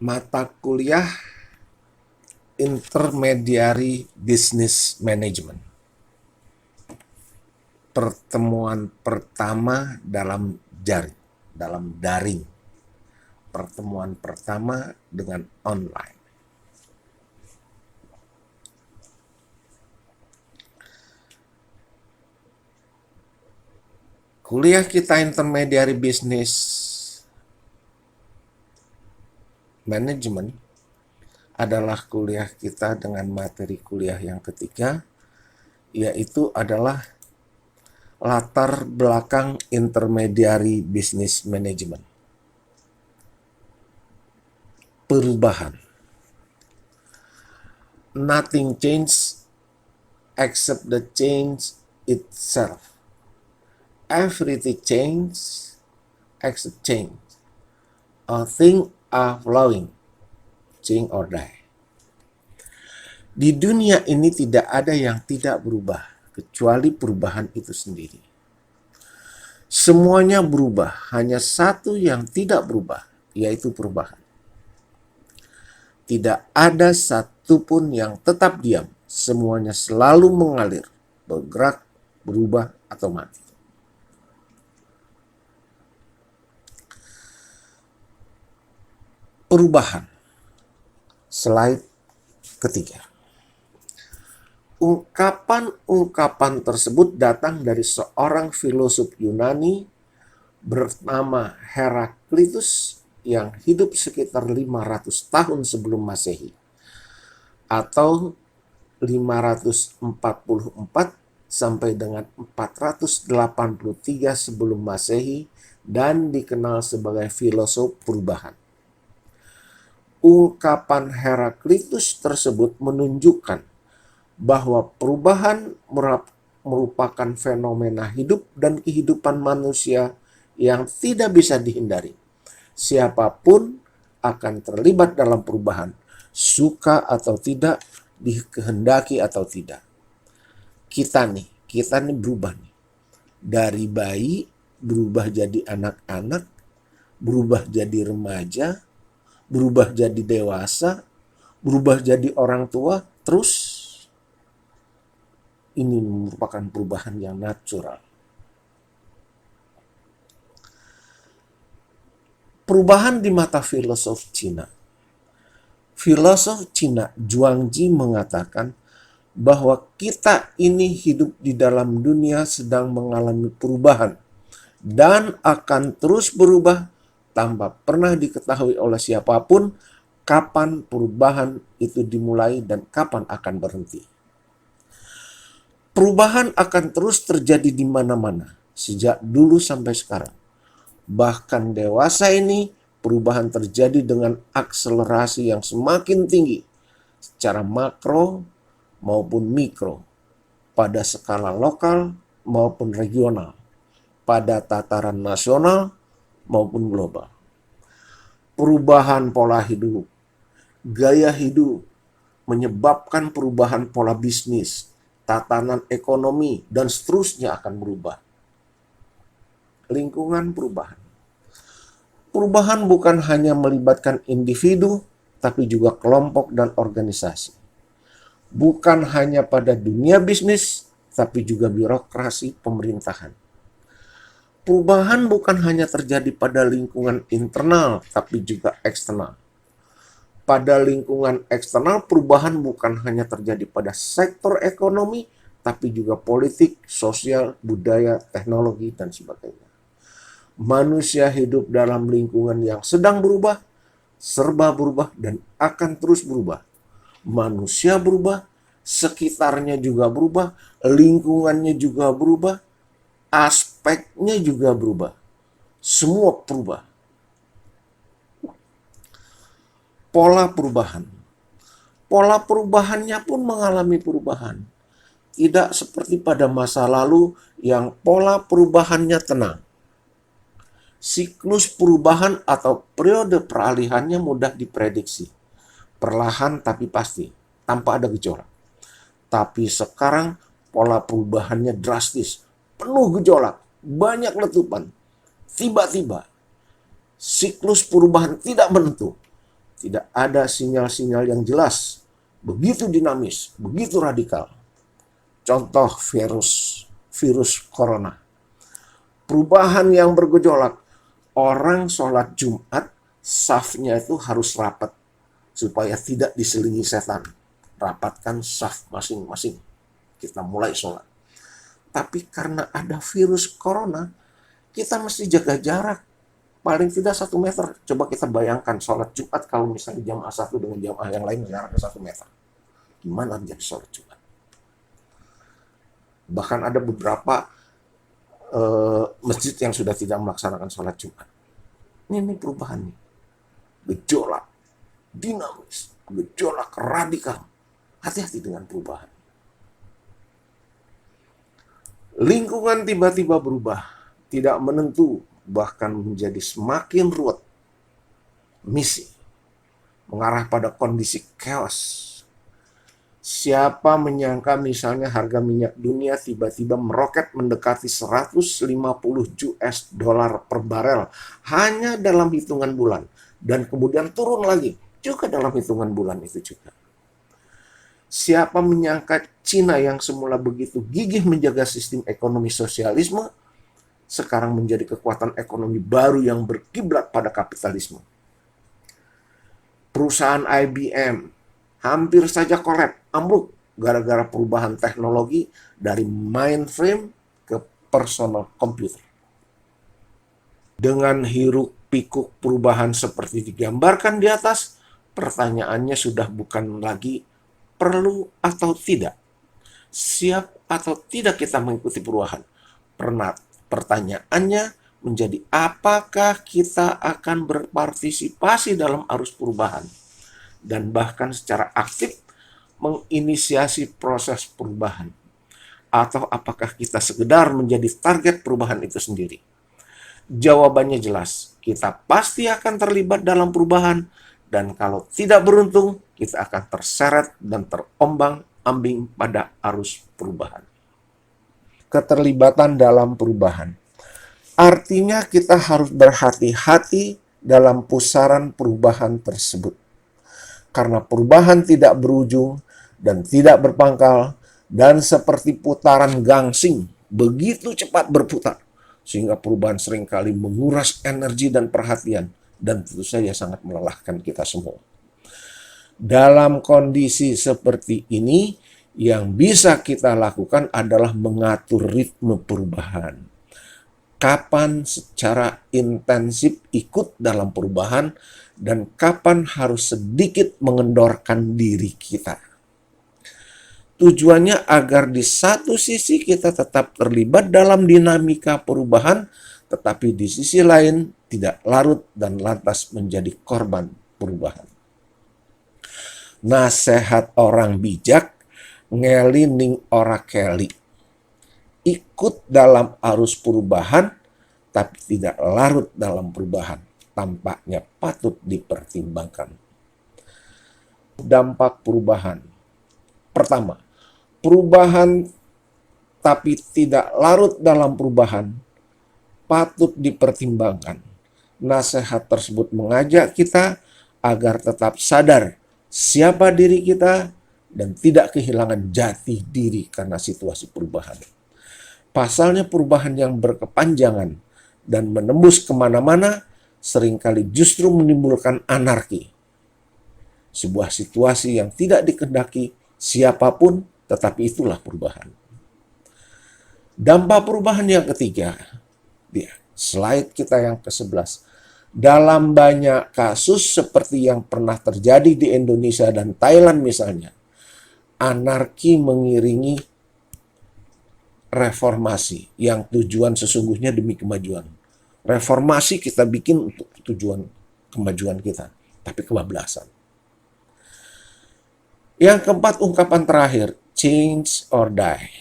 Mata kuliah Intermediary Business Management. Pertemuan pertama dalam daring. Pertemuan pertama dengan online. Kuliah kita Intermediary Business Management adalah kuliah kita dengan materi kuliah yang ketiga, yaitu adalah latar belakang Intermediary Business Management. Perubahan. Nothing changes except the change itself. Everything changes except change. A thing are flowing, change or die. Di dunia ini tidak ada yang tidak berubah, kecuali perubahan itu sendiri. Semuanya berubah, hanya satu yang tidak berubah, yaitu perubahan. Tidak ada satupun yang tetap diam, semuanya selalu mengalir, bergerak, berubah, atau mati. Perubahan. Slide ketiga. Ungkapan-ungkapan tersebut datang dari seorang filosof Yunani bernama Heraklitus yang hidup sekitar 500 tahun sebelum Masehi atau 544 sampai dengan 483 sebelum Masehi dan dikenal sebagai filosof perubahan. Ungkapan Heraklitus tersebut menunjukkan bahwa perubahan merupakan fenomena hidup dan kehidupan manusia yang tidak bisa dihindari. Siapapun akan terlibat dalam perubahan, suka atau tidak, dikehendaki atau tidak. Kita nih berubah nih. Dari bayi berubah jadi anak-anak, berubah jadi remaja, berubah jadi dewasa, berubah jadi orang tua, terus ini merupakan perubahan yang natural. Perubahan di mata filosof Cina. Filosof Cina Zhuangzi mengatakan bahwa kita ini hidup di dalam dunia sedang mengalami perubahan dan akan terus berubah tanpa pernah diketahui oleh siapapun kapan perubahan itu dimulai dan kapan akan berhenti. Perubahan akan terus terjadi di mana-mana, sejak dulu sampai sekarang. Bahkan dewasa ini, perubahan terjadi dengan akselerasi yang semakin tinggi, secara makro maupun mikro, pada skala lokal maupun regional, pada tataran nasional maupun global. Perubahan pola hidup, gaya hidup, menyebabkan perubahan pola bisnis, tatanan ekonomi, dan seterusnya akan berubah. Lingkungan perubahan. Perubahan bukan hanya melibatkan individu, tapi juga kelompok dan organisasi. Bukan hanya pada dunia bisnis, tapi juga birokrasi pemerintahan. Perubahan bukan hanya terjadi pada lingkungan internal, tapi juga eksternal. Pada lingkungan eksternal, perubahan bukan hanya terjadi pada sektor ekonomi, tapi juga politik, sosial, budaya, teknologi, dan sebagainya. Manusia hidup dalam lingkungan yang sedang berubah, serba berubah, dan akan terus berubah. Manusia berubah, sekitarnya juga berubah, lingkungannya juga berubah, aspeknya juga berubah. Semua berubah. Pola perubahan. Pola perubahannya pun mengalami perubahan. Tidak seperti pada masa lalu yang pola perubahannya tenang. Siklus perubahan atau periode peralihannya mudah diprediksi. Perlahan tapi pasti, tanpa ada gejolak. Tapi sekarang pola perubahannya drastis, penuh gejolak, banyak letupan. Tiba-tiba, siklus perubahan tidak menentu. Tidak ada sinyal-sinyal yang jelas, begitu dinamis, begitu radikal. Contoh virus corona. Perubahan yang bergejolak. Orang sholat Jumat, safnya itu harus rapat supaya tidak diselingi setan. Rapatkan saf masing-masing. Kita mulai sholat. Tapi karena ada virus corona, kita mesti jaga jarak. Paling tidak 1 meter. Coba kita bayangkan sholat Jumat kalau misalnya jamaah satu dengan jamaah yang lain jaraknya 1 meter. Gimana jadi sholat Jumat? Bahkan ada beberapa masjid yang sudah tidak melaksanakan sholat Jumat. Ini perubahan nih. Gejolak, dinamis, gejolak radikal. Hati-hati dengan perubahan. Lingkungan tiba-tiba berubah, tidak menentu, bahkan menjadi semakin ruwet. Misi mengarah pada kondisi chaos. Siapa menyangka misalnya harga minyak dunia tiba-tiba meroket mendekati 150 US dollar per barel hanya dalam hitungan bulan. Dan kemudian turun lagi juga dalam hitungan bulan itu juga. Siapa menyangka Cina yang semula begitu gigih menjaga sistem ekonomi sosialisme, sekarang menjadi kekuatan ekonomi baru yang berkiblat pada kapitalisme. Perusahaan IBM hampir saja kolap, ambruk gara-gara perubahan teknologi dari mainframe ke personal computer. Dengan hiruk pikuk perubahan seperti digambarkan di atas, pertanyaannya sudah bukan lagi perlu atau tidak. Siap atau tidak kita mengikuti perubahan. Pertanyaannya menjadi apakah kita akan berpartisipasi dalam arus perubahan dan bahkan secara aktif menginisiasi proses perubahan, atau apakah kita sekedar menjadi target perubahan itu sendiri? Jawabannya jelas, kita pasti akan terlibat dalam perubahan, dan kalau tidak beruntung, kita akan terseret dan terombang-ambing pada arus perubahan. Keterlibatan dalam perubahan artinya kita harus berhati-hati dalam pusaran perubahan tersebut. Karena perubahan tidak berujung dan tidak berpangkal, dan seperti putaran gangsing, begitu cepat berputar, sehingga perubahan seringkali menguras energi dan perhatian, dan tentu saja sangat melelahkan kita semua. Dalam kondisi seperti ini, yang bisa kita lakukan adalah mengatur ritme perubahan. Kapan secara intensif ikut dalam perubahan, dan kapan harus sedikit mengendorkan diri kita. Tujuannya agar di satu sisi kita tetap terlibat dalam dinamika perubahan, tetapi di sisi lain tidak larut dan lantas menjadi korban perubahan. Nasihat orang bijak, ngeli ning ora keli. Ikut dalam arus perubahan, tapi tidak larut dalam perubahan. Tampaknya patut dipertimbangkan. Dampak perubahan. Pertama, perubahan tapi tidak larut dalam perubahan patut dipertimbangkan. Nasihat tersebut mengajak kita agar tetap sadar siapa diri kita dan tidak kehilangan jati diri karena situasi perubahan. Pasalnya perubahan yang berkepanjangan dan menembus kemana-mana seringkali justru menimbulkan anarki. Sebuah situasi yang tidak dikehendaki siapapun, tetapi itulah perubahan. Dampak perubahan yang ketiga, slide kita yang ke-11. Dalam banyak kasus seperti yang pernah terjadi di Indonesia dan Thailand misalnya, anarki mengiringi reformasi yang tujuan sesungguhnya demi kemajuan. Reformasi kita bikin untuk tujuan kemajuan kita, tapi kebablasan. Yang keempat, ungkapan terakhir, change or die.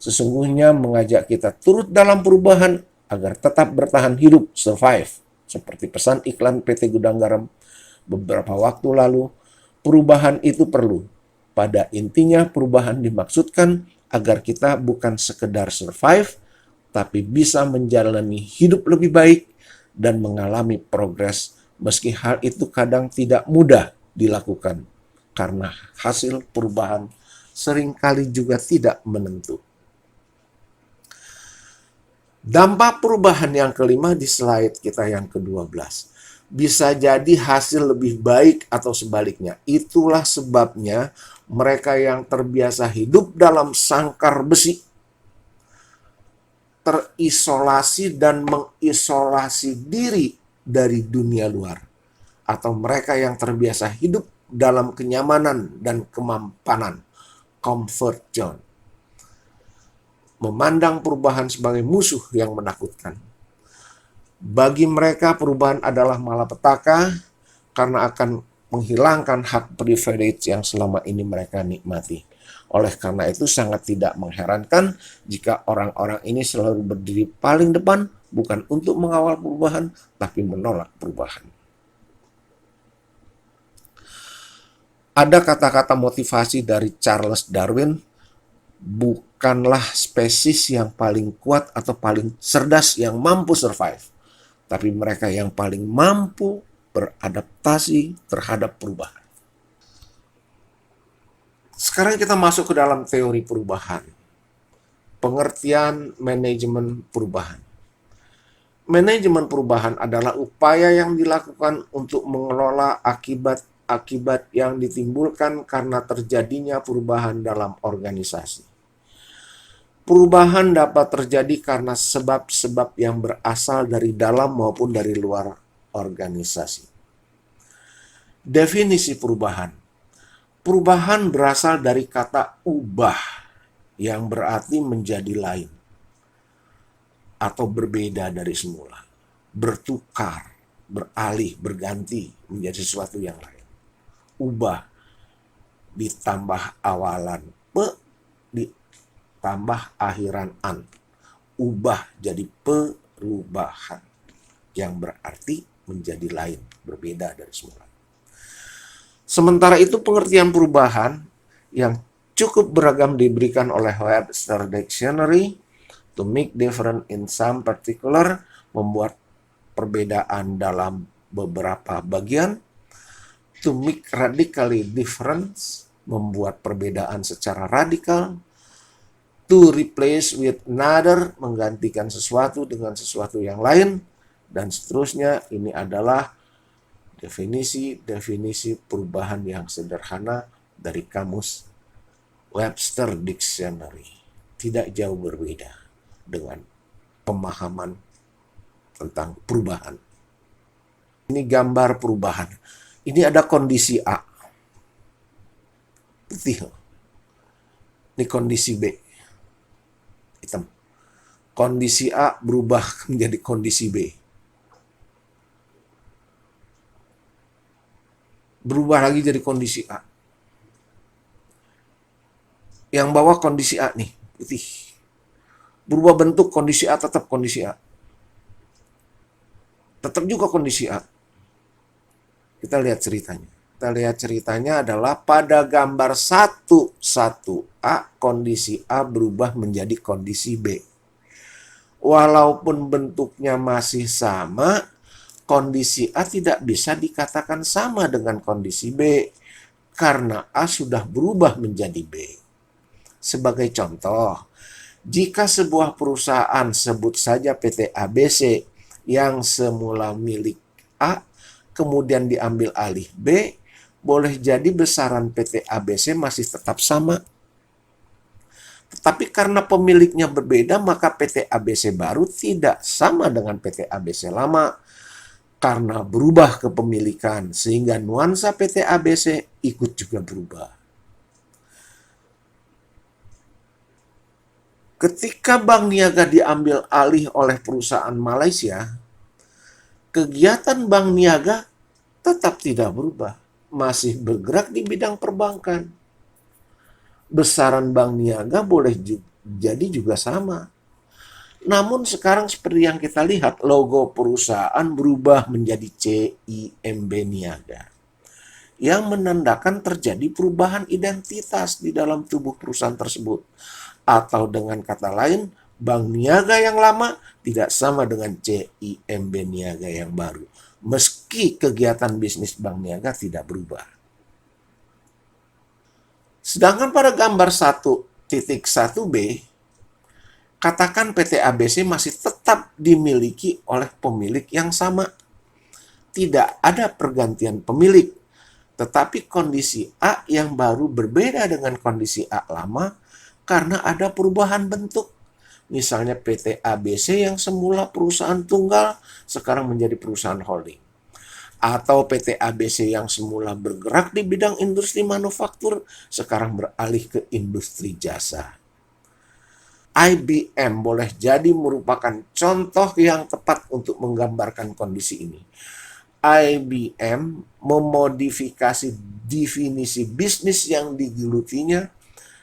Sesungguhnya mengajak kita turut dalam perubahan agar tetap bertahan hidup, survive. Seperti pesan iklan PT Gudang Garam beberapa waktu lalu, perubahan itu perlu. Pada intinya perubahan dimaksudkan agar kita bukan sekedar survive, tapi bisa menjalani hidup lebih baik dan mengalami progres meski hal itu kadang tidak mudah dilakukan karena hasil perubahan seringkali juga tidak menentu. Dampak perubahan yang kelima di slide kita yang ke-12. Bisa jadi hasil lebih baik atau sebaliknya. Itulah sebabnya mereka yang terbiasa hidup dalam sangkar besi terisolasi dan mengisolasi diri dari dunia luar. Atau mereka yang terbiasa hidup dalam kenyamanan dan kemampanan, comfort zone, memandang perubahan sebagai musuh yang menakutkan. Bagi mereka perubahan adalah malapetaka karena akan menghilangkan hak privilege yang selama ini mereka nikmati. Oleh karena itu sangat tidak mengherankan jika orang-orang ini selalu berdiri paling depan bukan untuk mengawal perubahan tapi menolak perubahan. Ada kata-kata motivasi dari Charles Darwin, bukanlah spesies yang paling kuat atau paling cerdas yang mampu survive, tapi mereka yang paling mampu beradaptasi terhadap perubahan. Sekarang kita masuk ke dalam teori perubahan. Pengertian manajemen perubahan. Manajemen perubahan adalah upaya yang dilakukan untuk mengelola akibat yang ditimbulkan karena terjadinya perubahan dalam organisasi. Perubahan dapat terjadi karena sebab-sebab yang berasal dari dalam maupun dari luar organisasi. Definisi perubahan. Perubahan berasal dari kata ubah yang berarti menjadi lain atau berbeda dari semula, bertukar, beralih, berganti menjadi sesuatu yang lain. Ubah ditambah awalan pe ditambah akhiran an. Ubah jadi perubahan yang berarti menjadi lain, berbeda dari semula. Sementara itu pengertian perubahan yang cukup beragam diberikan oleh Webster Dictionary, to make different in some particular, membuat perbedaan dalam beberapa bagian, to make radically different, membuat perbedaan secara radikal, to replace with another, menggantikan sesuatu dengan sesuatu yang lain, dan seterusnya. Ini adalah definisi perubahan yang sederhana dari kamus Webster Dictionary. Tidak jauh berbeda dengan pemahaman tentang perubahan. Ini gambar perubahan. Ini ada kondisi A. Putih. Ini kondisi B. Hitam. Kondisi A berubah menjadi kondisi B. Berubah lagi jadi kondisi A. Yang bawah kondisi A nih, putih. Berubah bentuk kondisi A, tetap kondisi A. Tetap juga kondisi A. Kita lihat ceritanya. Kita lihat ceritanya adalah pada gambar 1-1A, kondisi A berubah menjadi kondisi B. Walaupun bentuknya masih sama, kondisi A tidak bisa dikatakan sama dengan kondisi B, karena A sudah berubah menjadi B. Sebagai contoh, jika sebuah perusahaan, sebut saja PT ABC, yang semula milik A, kemudian diambil alih B, boleh jadi besaran PT ABC masih tetap sama. Tetapi karena pemiliknya berbeda, maka PT ABC baru tidak sama dengan PT ABC lama karena berubah kepemilikan, sehingga nuansa PT ABC ikut juga berubah. Ketika Bank Niaga diambil alih oleh perusahaan Malaysia, kegiatan Bank Niaga tetap tidak berubah, masih bergerak di bidang perbankan. Besaran Bank Niaga boleh jadi juga sama. Namun sekarang seperti yang kita lihat, logo perusahaan berubah menjadi CIMB Niaga, yang menandakan terjadi perubahan identitas di dalam tubuh perusahaan tersebut. Atau dengan kata lain, Bank Niaga yang lama tidak sama dengan CIMB Niaga yang baru. meski kegiatan bisnis bank niaga tidak berubah. Sedangkan pada gambar 1.1b, katakan PT ABC masih tetap dimiliki oleh pemilik yang sama. Tidak ada pergantian pemilik, tetapi kondisi A yang baru berbeda dengan kondisi A lama karena ada perubahan bentuk. Misalnya PT ABC yang semula perusahaan tunggal sekarang menjadi perusahaan holding. Atau PT ABC yang semula bergerak di bidang industri manufaktur sekarang beralih ke industri jasa. IBM boleh jadi merupakan contoh yang tepat untuk menggambarkan kondisi ini. IBM memodifikasi definisi bisnis yang digelutinya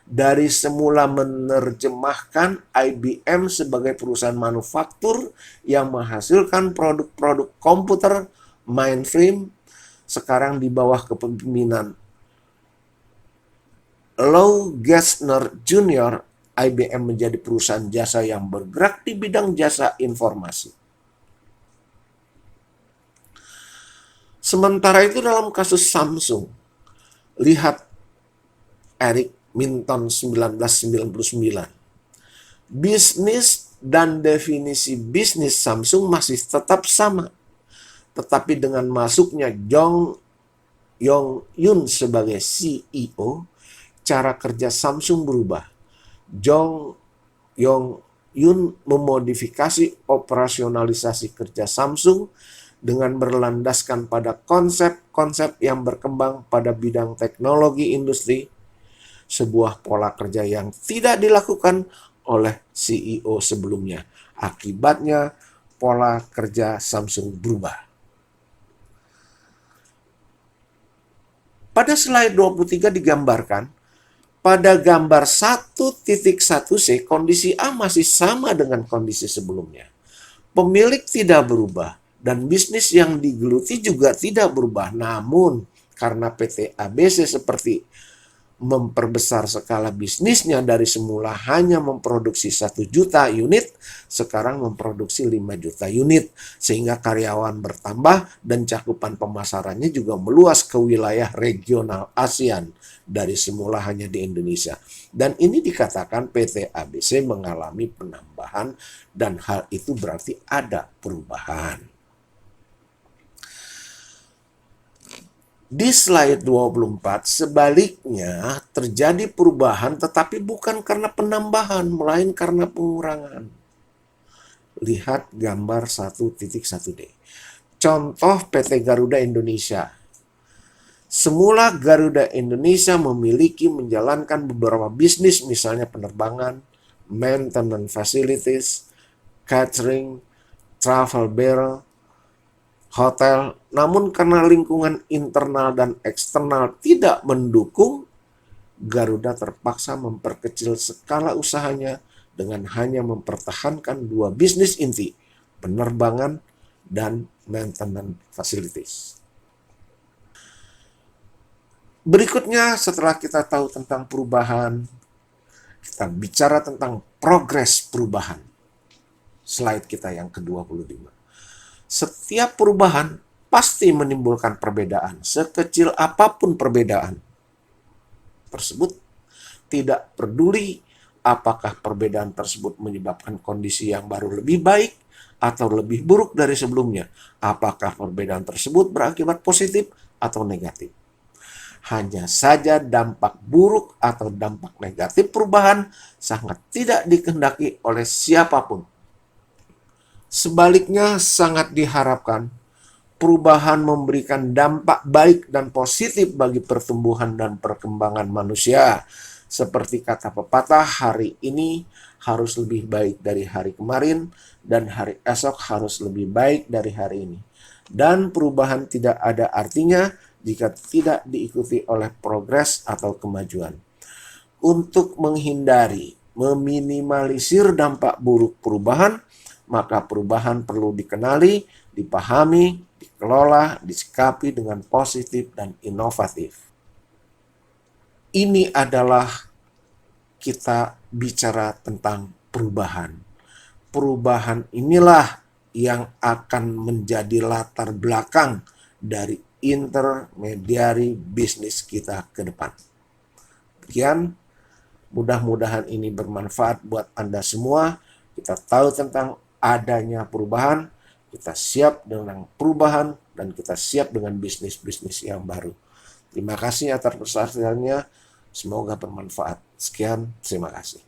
dari semula menerjemahkan IBM sebagai perusahaan manufaktur yang menghasilkan produk-produk komputer mainframe, sekarang di bawah kepemimpinan Lou Gerstner Jr., IBM menjadi perusahaan jasa yang bergerak di bidang jasa informasi. Sementara itu dalam kasus Samsung, lihat Eric Minton 1999. Bisnis dan definisi bisnis Samsung masih tetap sama. Tetapi dengan masuknya Jong Yong-yun sebagai CEO, cara kerja Samsung berubah. Jong Yong-yun memodifikasi operasionalisasi kerja Samsung dengan berlandaskan pada konsep-konsep yang berkembang pada bidang teknologi industri, sebuah pola kerja yang tidak dilakukan oleh CEO sebelumnya. Akibatnya, pola kerja Samsung berubah. Pada slide 23 digambarkan, pada gambar 1.1c, kondisi A masih sama dengan kondisi sebelumnya. Pemilik tidak berubah, dan bisnis yang digeluti juga tidak berubah. Namun, karena PT ABC seperti memperbesar skala bisnisnya dari semula hanya memproduksi 1 juta unit, sekarang memproduksi 5 juta unit. Sehingga karyawan bertambah dan cakupan pemasarannya juga meluas ke wilayah regional ASEAN dari semula hanya di Indonesia. Dan ini dikatakan PT ABC mengalami penambahan dan hal itu berarti ada perubahan. Di slide 24, sebaliknya terjadi perubahan tetapi bukan karena penambahan, melainkan karena pengurangan. Lihat gambar 1.1d. Contoh PT Garuda Indonesia. Semula Garuda Indonesia menjalankan beberapa bisnis, misalnya penerbangan, maintenance facilities, catering, travel bureau, hotel. Namun karena lingkungan internal dan eksternal tidak mendukung, Garuda terpaksa memperkecil skala usahanya dengan hanya mempertahankan 2 bisnis inti, penerbangan dan maintenance facilities. Berikutnya, setelah kita tahu tentang perubahan, kita bicara tentang progres perubahan. Slide kita yang ke-25. Setiap perubahan pasti menimbulkan perbedaan, sekecil apapun perbedaan tersebut. Tidak peduli apakah perbedaan tersebut menyebabkan kondisi yang baru lebih baik atau lebih buruk dari sebelumnya. Apakah perbedaan tersebut berakibat positif atau negatif. Hanya saja dampak buruk atau dampak negatif perubahan sangat tidak dikehendaki oleh siapapun. Sebaliknya, sangat diharapkan perubahan memberikan dampak baik dan positif bagi pertumbuhan dan perkembangan manusia. Seperti kata pepatah, hari ini harus lebih baik dari hari kemarin, dan hari esok harus lebih baik dari hari ini. Dan perubahan tidak ada artinya jika tidak diikuti oleh progres atau kemajuan. Untuk menghindari, meminimalisir dampak buruk perubahan, maka perubahan perlu dikenali, dipahami, dikelola, disikapi dengan positif dan inovatif. Ini adalah kita bicara tentang perubahan. Perubahan inilah yang akan menjadi latar belakang dari intermediari bisnis kita ke depan. Demikian, mudah-mudahan ini bermanfaat buat Anda semua. Kita tahu tentang adanya perubahan, kita siap dengan perubahan, dan kita siap dengan bisnis-bisnis yang baru. Terima kasih atas perhatiannya. Semoga bermanfaat. Sekian, terima kasih.